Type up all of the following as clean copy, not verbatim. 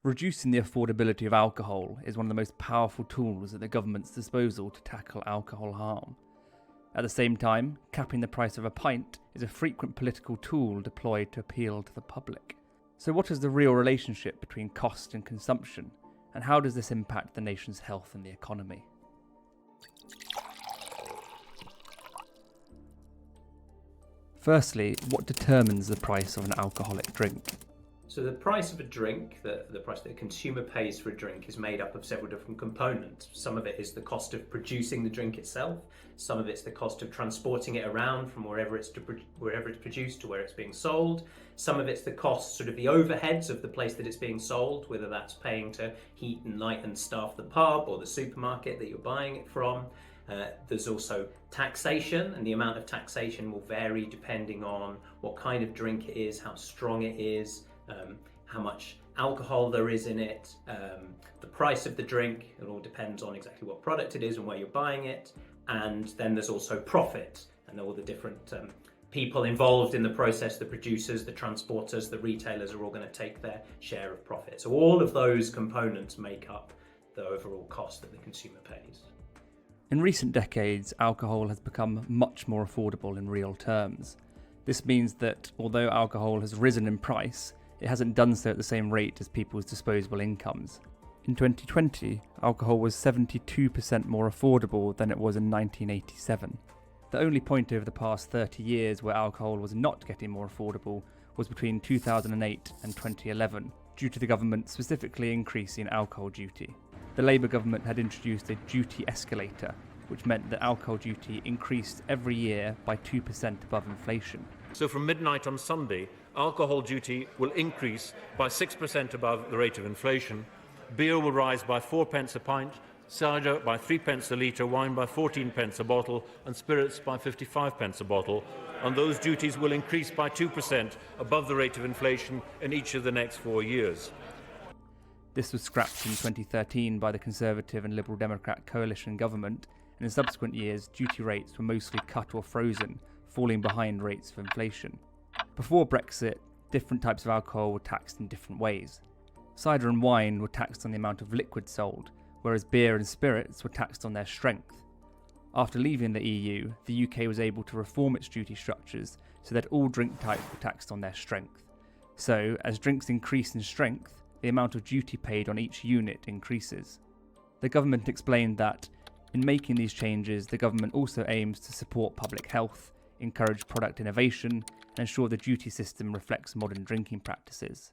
Reducing the affordability of alcohol is one of the most powerful tools at the government's disposal to tackle alcohol harm. At the same time, capping the price of a pint is a frequent political tool deployed to appeal to the public. So what is the real relationship between cost and consumption, and how does this impact the nation's health and the economy? Firstly, what determines the price of an alcoholic drink? So the price of a drink, the price that a consumer pays for a drink, is made up of several different components. Some of it is the cost of producing the drink itself. Some of it's the cost of transporting it around from wherever it's produced to where it's being sold. Some of it's the cost, sort of the overheads of the place that it's being sold, whether that's paying to heat and light and staff the pub or the supermarket that you're buying it from. There's also taxation, and the amount of taxation will vary depending on what kind of drink it is, how strong it is, how much alcohol there is in it, the price of the drink. It all depends on exactly what product it is and where you're buying it. And then there's also profit, and all the different people involved in the process, the producers, the transporters, the retailers are all going to take their share of profit. So all of those components make up the overall cost that the consumer pays. In recent decades, alcohol has become much more affordable in real terms. This means that although alcohol has risen in price, it hasn't done so at the same rate as people's disposable incomes. In 2020, alcohol was 72% more affordable than it was in 1987. The only point over the past 30 years where alcohol was not getting more affordable was between 2008 and 2011, due to the government specifically increasing alcohol duty. The Labour government had introduced a duty escalator, which meant that alcohol duty increased every year by 2% above inflation. So from midnight on Sunday, alcohol duty will increase by 6% above the rate of inflation, beer will rise by 4 pence a pint, cider by 3 pence a litre, wine by 14 pence a bottle, and spirits by 55 pence a bottle, and those duties will increase by 2% above the rate of inflation in each of the next 4 years. This was scrapped in 2013 by the Conservative and Liberal Democrat coalition government, and in subsequent years duty rates were mostly cut or frozen, falling behind rates of inflation. Before Brexit, different types of alcohol were taxed in different ways. Cider and wine were taxed on the amount of liquid sold, whereas beer and spirits were taxed on their strength. After leaving the EU, the UK was able to reform its duty structures so that all drink types were taxed on their strength. So, as drinks increase in strength, the amount of duty paid on each unit increases. The government explained that, in making these changes, the government also aims to support public health, encourage product innovation, and ensure the duty system reflects modern drinking practices.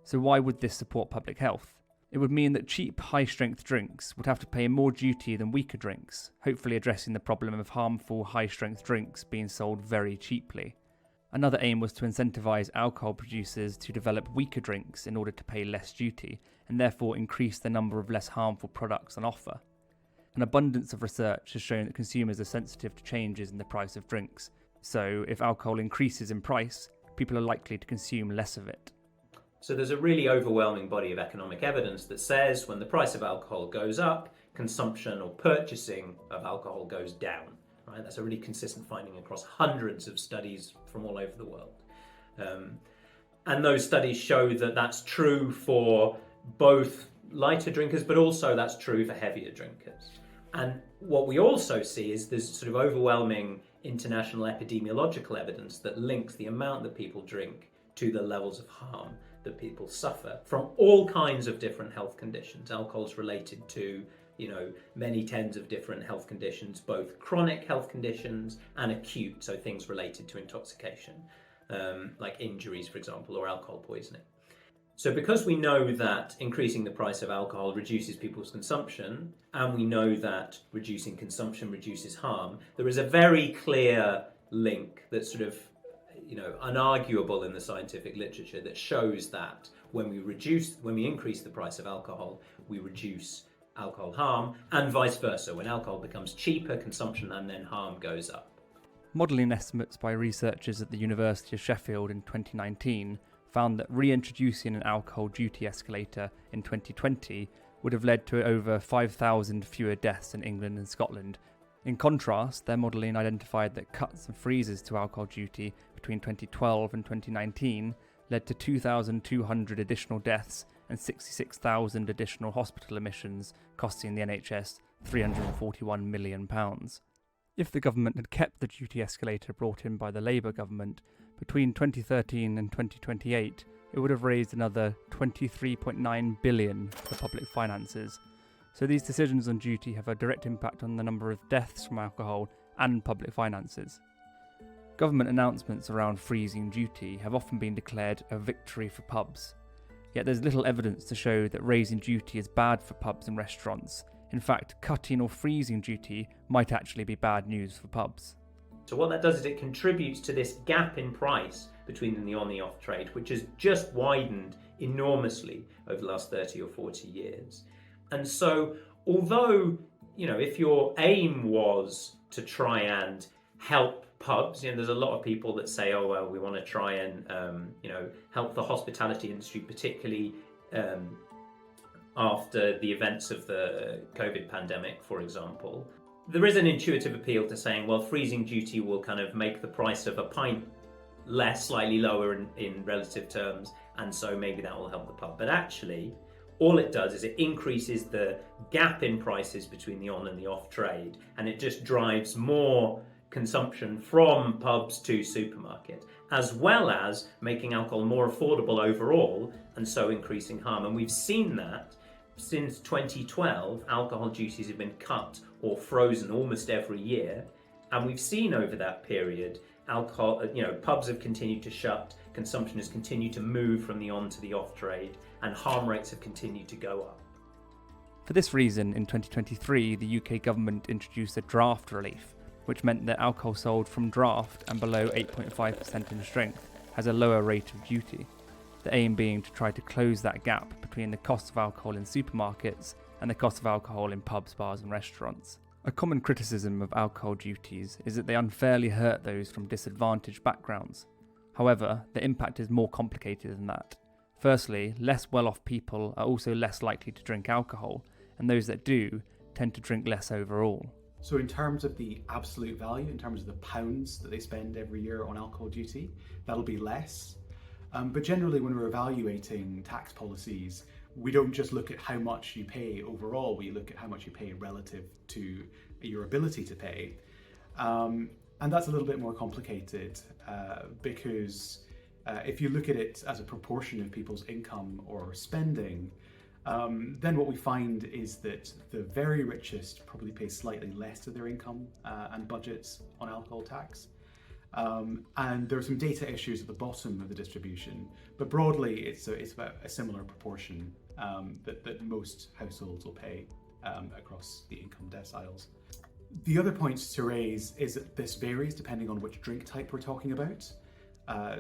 So why would this support public health? It would mean that cheap, high-strength drinks would have to pay more duty than weaker drinks, hopefully addressing the problem of harmful, high-strength drinks being sold very cheaply. Another aim was to incentivise alcohol producers to develop weaker drinks in order to pay less duty, and therefore increase the number of less harmful products on offer. An abundance of research has shown that consumers are sensitive to changes in the price of drinks, so if alcohol increases in price, people are likely to consume less of it. So there's a really overwhelming body of economic evidence that says when the price of alcohol goes up, consumption or purchasing of alcohol goes down. Right? That's a really consistent finding across hundreds of studies from all over the world. And those studies show that that's true for both lighter drinkers, but also that's true for heavier drinkers. And what we also see is there's sort of overwhelming international epidemiological evidence that links the amount that people drink to the levels of harm that people suffer from all kinds of different health conditions. Alcohol's related to, many tens of different health conditions, both chronic health conditions and acute, so things related to intoxication, like injuries, for example, or alcohol poisoning. So because we know that increasing the price of alcohol reduces people's consumption, and we know that reducing consumption reduces harm, there is a very clear link that's sort of unarguable in the scientific literature that shows that when we increase the price of alcohol, we reduce alcohol harm, and vice versa. When alcohol becomes cheaper, consumption and then harm goes up. Modelling estimates by researchers at the University of Sheffield in 2019 found that reintroducing an alcohol duty escalator in 2020 would have led to over 5,000 fewer deaths in England and Scotland. In contrast, their modelling identified that cuts and freezes to alcohol duty between 2012 and 2019 led to 2,200 additional deaths and 66,000 additional hospital admissions, costing the NHS £341 million. If the government had kept the duty escalator brought in by the Labour government, between 2013 and 2028, it would have raised another £23.9 billion for public finances. So these decisions on duty have a direct impact on the number of deaths from alcohol and public finances. Government announcements around freezing duty have often been declared a victory for pubs. Yet there's little evidence to show that raising duty is bad for pubs and restaurants. In fact, cutting or freezing duty might actually be bad news for pubs. So what that does is it contributes to this gap in price between the on and the off trade, which has just widened enormously over the last 30 or 40 years. And so, although, if your aim was to try and help pubs, there's a lot of people that say, oh, well, we want to try and, help the hospitality industry, particularly after the events of the COVID pandemic, for example. There is an intuitive appeal to saying, well, freezing duty will kind of make the price of a pint slightly lower in relative terms, and so maybe that will help the pub. But actually, all it does is it increases the gap in prices between the on and the off trade, and it just drives more consumption from pubs to supermarkets, as well as making alcohol more affordable overall, and so increasing harm. And we've seen that since 2012, alcohol duties have been cut or frozen almost every year, and we've seen over that period pubs have continued to shut, consumption has continued to move from the on to the off trade, and harm rates have continued to go up. For this reason, in 2023, the UK government introduced a draft relief, which meant that alcohol sold from draft and below 8.5% in strength has a lower rate of duty, the aim being to try to close that gap between the cost of alcohol in supermarkets and the cost of alcohol in pubs, bars and restaurants. A common criticism of alcohol duties is that they unfairly hurt those from disadvantaged backgrounds. However, the impact is more complicated than that. Firstly, less well-off people are also less likely to drink alcohol, and those that do tend to drink less overall. So in terms of the absolute value, in terms of the pounds that they spend every year on alcohol duty, that'll be less. But generally, when we're evaluating tax policies, we don't just look at how much you pay overall, we look at how much you pay relative to your ability to pay. And that's a little bit more complicated because if you look at it as a proportion of people's income or spending, then what we find is that the very richest probably pay slightly less of their income and budgets on alcohol tax. And there are some data issues at the bottom of the distribution, but broadly it's about a similar proportion that most households will pay across the income deciles. The other point to raise is that this varies depending on which drink type we're talking about.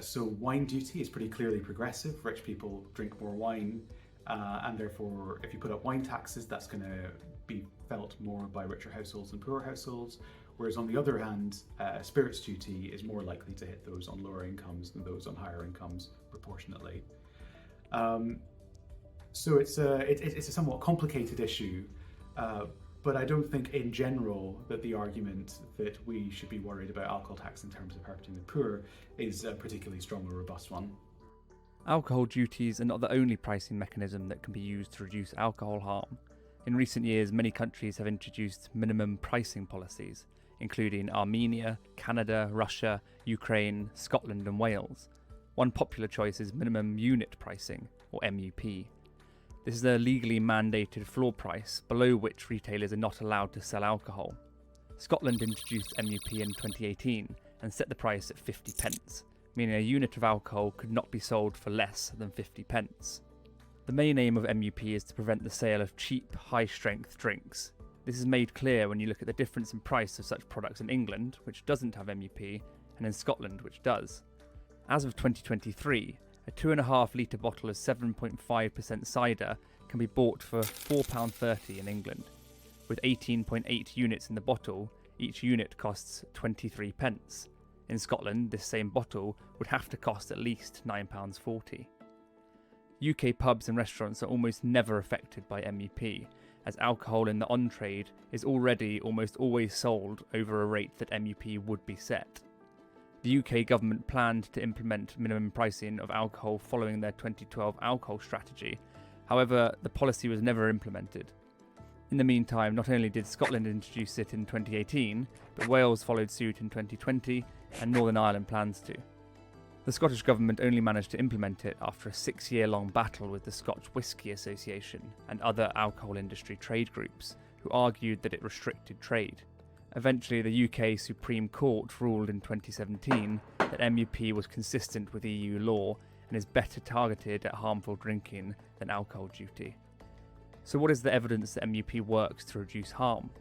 So wine duty is pretty clearly progressive. Rich people drink more wine, and therefore if you put up wine taxes, that's going to be felt more by richer households than poorer households. Whereas on the other hand, spirits duty is more likely to hit those on lower incomes than those on higher incomes proportionately. So it's a somewhat complicated issue, but I don't think in general that the argument that we should be worried about alcohol tax in terms of hurting the poor is a particularly strong or robust one. Alcohol duties are not the only pricing mechanism that can be used to reduce alcohol harm. In recent years, many countries have introduced minimum pricing policies, including Armenia, Canada, Russia, Ukraine, Scotland and Wales. One popular choice is minimum unit pricing, or MUP. This is a legally mandated floor price below which retailers are not allowed to sell alcohol. Scotland introduced MUP in 2018 and set the price at 50 pence, meaning a unit of alcohol could not be sold for less than 50 pence. The main aim of MUP is to prevent the sale of cheap, high-strength drinks. This is made clear when you look at the difference in price of such products in England, which doesn't have MUP, and in Scotland, which does. As of 2023, a 2.5 litre bottle of 7.5% cider can be bought for £4.30 in England. With 18.8 units in the bottle, each unit costs 23 pence. In Scotland, this same bottle would have to cost at least £9.40. UK pubs and restaurants are almost never affected by MUP, as alcohol in the on-trade is already almost always sold over a rate that MUP would be set. The UK government planned to implement minimum pricing of alcohol following their 2012 alcohol strategy. However, the policy was never implemented. In the meantime, not only did Scotland introduce it in 2018, but Wales followed suit in 2020 and Northern Ireland plans to. The Scottish Government only managed to implement it after a 6-year-long battle with the Scotch Whisky Association and other alcohol industry trade groups, who argued that it restricted trade. Eventually, the UK Supreme Court ruled in 2017 that MUP was consistent with EU law and is better targeted at harmful drinking than alcohol duty. So what is the evidence that MUP works to reduce harm?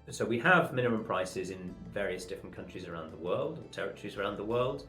So we have minimum prices in various different countries around the world, or territories around the world.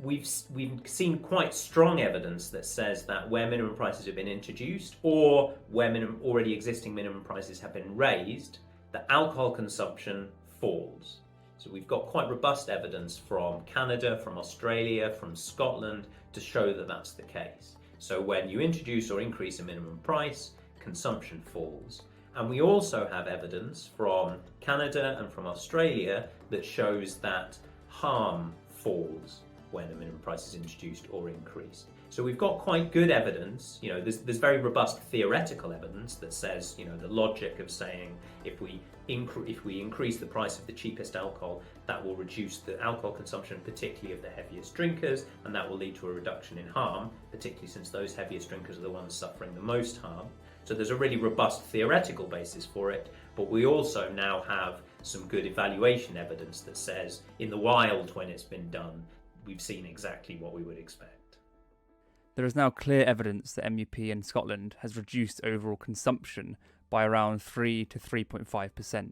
We've seen quite strong evidence that says that where minimum prices have been introduced, or where already existing minimum prices have been raised, that alcohol consumption falls. So we've got quite robust evidence from Canada, from Australia, from Scotland to show that that's the case. So when you introduce or increase a minimum price, consumption falls. And we also have evidence from Canada and from Australia that shows that harm falls when a minimum price is introduced or increased. So we've got quite good evidence, there's very robust theoretical evidence that says, the logic of saying if we increase the price of the cheapest alcohol, that will reduce the alcohol consumption, particularly of the heaviest drinkers, and that will lead to a reduction in harm, particularly since those heaviest drinkers are the ones suffering the most harm. So there's a really robust theoretical basis for it, but we also now have some good evaluation evidence that says in the wild, when it's been done, we've seen exactly what we would expect. There is now clear evidence that MUP in Scotland has reduced overall consumption by around 3 to 3.5%.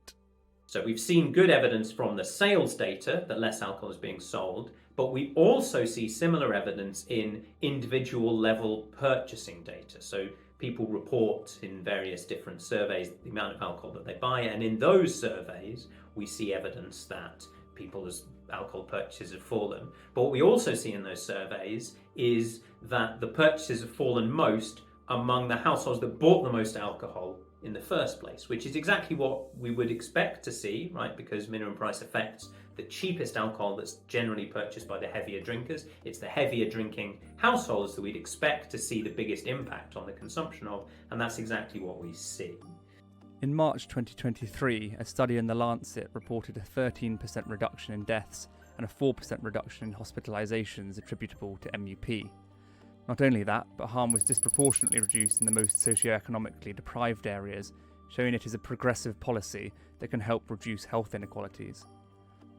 So we've seen good evidence from the sales data that less alcohol is being sold, but we also see similar evidence in individual level purchasing data. So people report in various different surveys the amount of alcohol that they buy, and in those surveys we see evidence that people's alcohol purchases have fallen. But what we also see in those surveys is that the purchases have fallen most among the households that bought the most alcohol in the first place, which is exactly what we would expect to see, right? Because minimum price affects the cheapest alcohol that's generally purchased by the heavier drinkers. It's the heavier drinking households that we'd expect to see the biggest impact on the consumption of, and that's exactly what we see. In March 2023, a study in The Lancet reported a 13% reduction in deaths and a 4% reduction in hospitalisations attributable to MUP. Not only that, but harm was disproportionately reduced in the most socioeconomically deprived areas, showing it is a progressive policy that can help reduce health inequalities.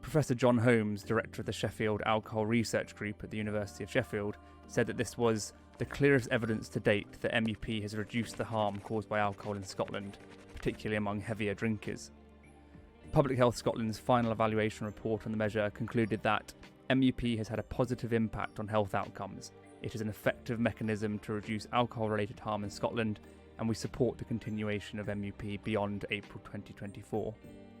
Professor John Holmes, director of the Sheffield Alcohol Research Group at the University of Sheffield, said that this was the clearest evidence to date that MUP has reduced the harm caused by alcohol in Scotland, particularly among heavier drinkers. Public Health Scotland's final evaluation report on the measure concluded that MUP has had a positive impact on health outcomes. It is an effective mechanism to reduce alcohol-related harm in Scotland, and we support the continuation of MUP beyond April 2024.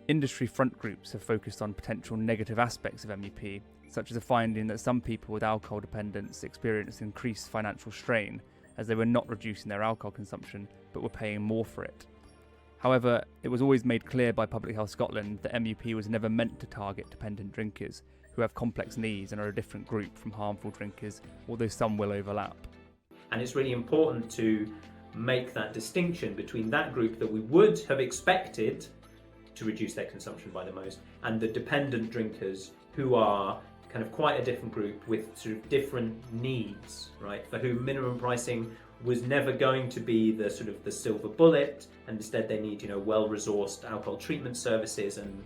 Industry front groups have focused on potential negative aspects of MUP, such as a finding that some people with alcohol dependence experienced increased financial strain as they were not reducing their alcohol consumption but were paying more for it. However, it was always made clear by Public Health Scotland that MUP was never meant to target dependent drinkers who have complex needs and are a different group from harmful drinkers, although some will overlap. And it's really important to make that distinction between that group that we would have expected to reduce their consumption by the most and the dependent drinkers who are kind of quite a different group with sort of different needs, right? For whom minimum pricing was never going to be the sort of the silver bullet, and instead they need, well-resourced alcohol treatment services and,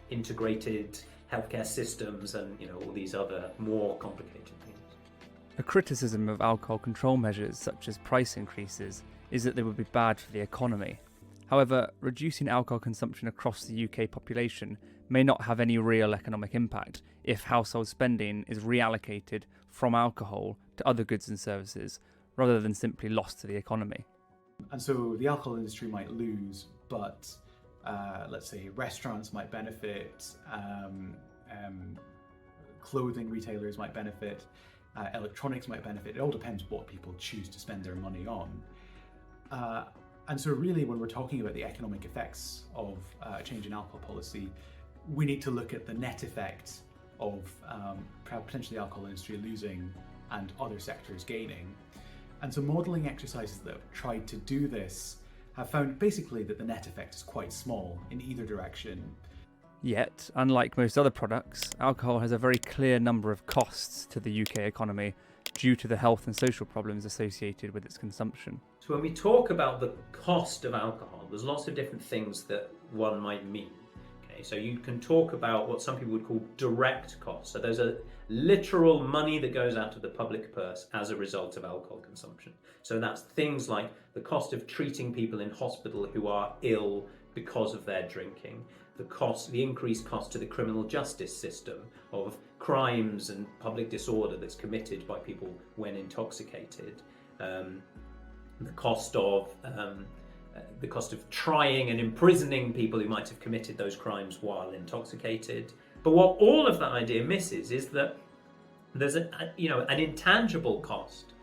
integrated healthcare systems and, all these other more complicated things. A criticism of alcohol control measures such as price increases is that they would be bad for the economy. However, reducing alcohol consumption across the UK population may not have any real economic impact if household spending is reallocated from alcohol to other goods and services, rather than simply lost to the economy. And so the alcohol industry might lose, but let's say restaurants might benefit, clothing retailers might benefit, electronics might benefit. It all depends what people choose to spend their money on. And so really when we're talking about the economic effects of a change in alcohol policy, we need to look at the net effect of potentially the alcohol industry losing and other sectors gaining. And so modelling exercises that have tried to do this have found basically that the net effect is quite small in either direction. Yet, unlike most other products, alcohol has a very clear number of costs to the UK economy due to the health and social problems associated with its consumption. So when we talk about the cost of alcohol, there's lots of different things that one might mean. Okay, so you can talk about what some people would call direct costs. So those are literal money that goes out to the public purse as a result of alcohol consumption. So that's things like the cost of treating people in hospital who are ill because of their drinking, the increased cost to the criminal justice system of crimes and public disorder that's committed by people when intoxicated, the cost of trying and imprisoning people who might have committed those crimes while intoxicated. But what all of that idea misses is that there's an intangible cost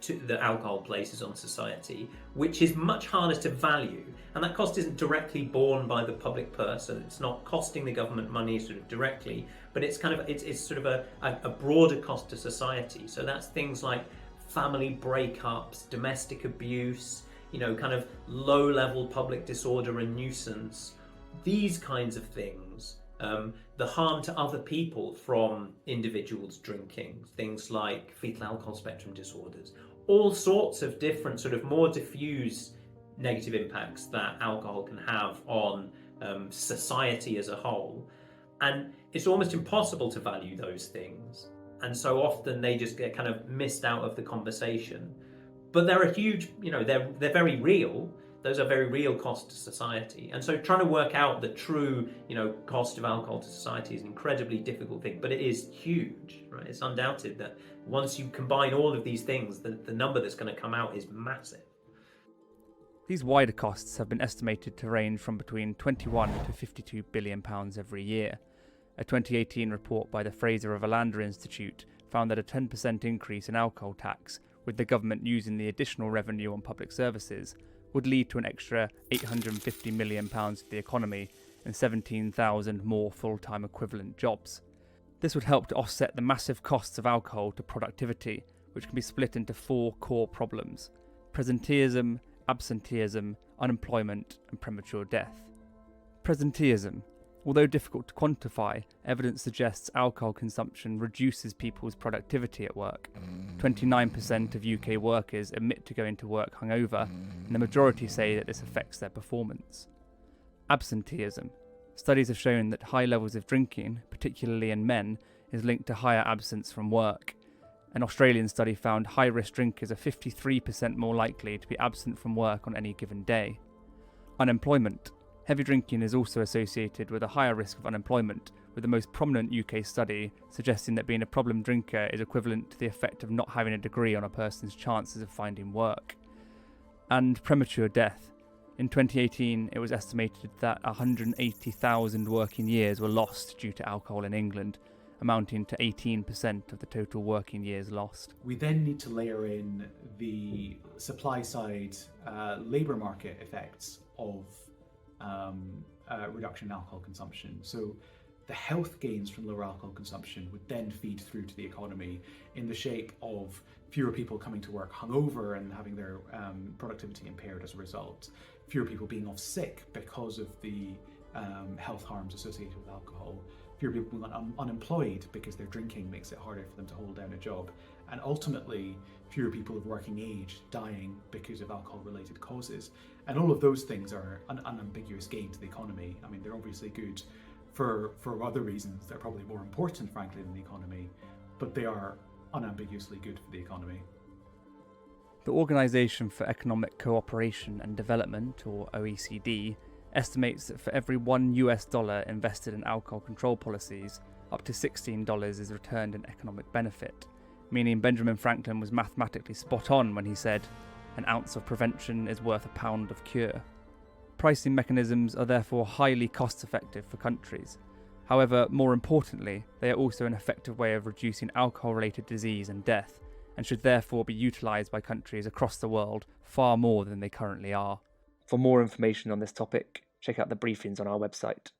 that alcohol places on society, which is much harder to value, and that cost isn't directly borne by the public purse, and it's not costing the government money sort of directly, but it's sort of a broader cost to society. So that's things like family breakups, domestic abuse, kind of low-level public disorder and nuisance, these kinds of things. The harm to other people from individuals drinking, things like fetal alcohol spectrum disorders, all sorts of different sort of more diffuse negative impacts that alcohol can have on society as a whole. And it's almost impossible to value those things. And so often they just get kind of missed out of the conversation. But they're a huge, they're very real. Those are very real costs to society. And so trying to work out the true, cost of alcohol to society is an incredibly difficult thing, but it is huge, right? It's undoubted that once you combine all of these things, the number that's going to come out is massive. These wider costs have been estimated to range from between 21 to 52 billion pounds every year. A 2018 report by the Fraser of Allander Institute found that a 10% increase in alcohol tax, with the government using the additional revenue on public services, would lead to an extra £850 million to the economy and 17,000 more full-time equivalent jobs. This would help to offset the massive costs of alcohol to productivity, which can be split into four core problems: presenteeism, absenteeism, unemployment, and premature death. Presenteeism. Although difficult to quantify, evidence suggests alcohol consumption reduces people's productivity at work. 29% of UK workers admit to going to work hungover, and the majority say that this affects their performance. Absenteeism. Studies have shown that high levels of drinking, particularly in men, is linked to higher absence from work. An Australian study found high-risk drinkers are 53% more likely to be absent from work on any given day. Unemployment. Heavy drinking is also associated with a higher risk of unemployment, with the most prominent UK study suggesting that being a problem drinker is equivalent to the effect of not having a degree on a person's chances of finding work. And premature death. In 2018, it was estimated that 180,000 working years were lost due to alcohol in England, amounting to 18% of the total working years lost. We then need to layer in the supply side labour market effects of reduction in alcohol consumption. So the health gains from lower alcohol consumption would then feed through to the economy in the shape of fewer people coming to work hungover and having their productivity impaired as a result, fewer people being off sick because of the health harms associated with alcohol, fewer people being unemployed because their drinking makes it harder for them to hold down a job, and ultimately fewer people of working age dying because of alcohol-related causes. And all of those things are an unambiguous gain to the economy. I mean, they're obviously good for other reasons. They're probably more important, frankly, than the economy, but they are unambiguously good for the economy. The Organisation for Economic Cooperation and Development, or OECD, estimates that for every $1 invested in alcohol control policies, up to $16 is returned in economic benefit, meaning Benjamin Franklin was mathematically spot on when he said, "An ounce of prevention is worth a pound of cure." Pricing mechanisms are therefore highly cost-effective for countries. However, more importantly, they are also an effective way of reducing alcohol-related disease and death, and should therefore be utilised by countries across the world far more than they currently are. For more information on this topic, check out the briefings on our website.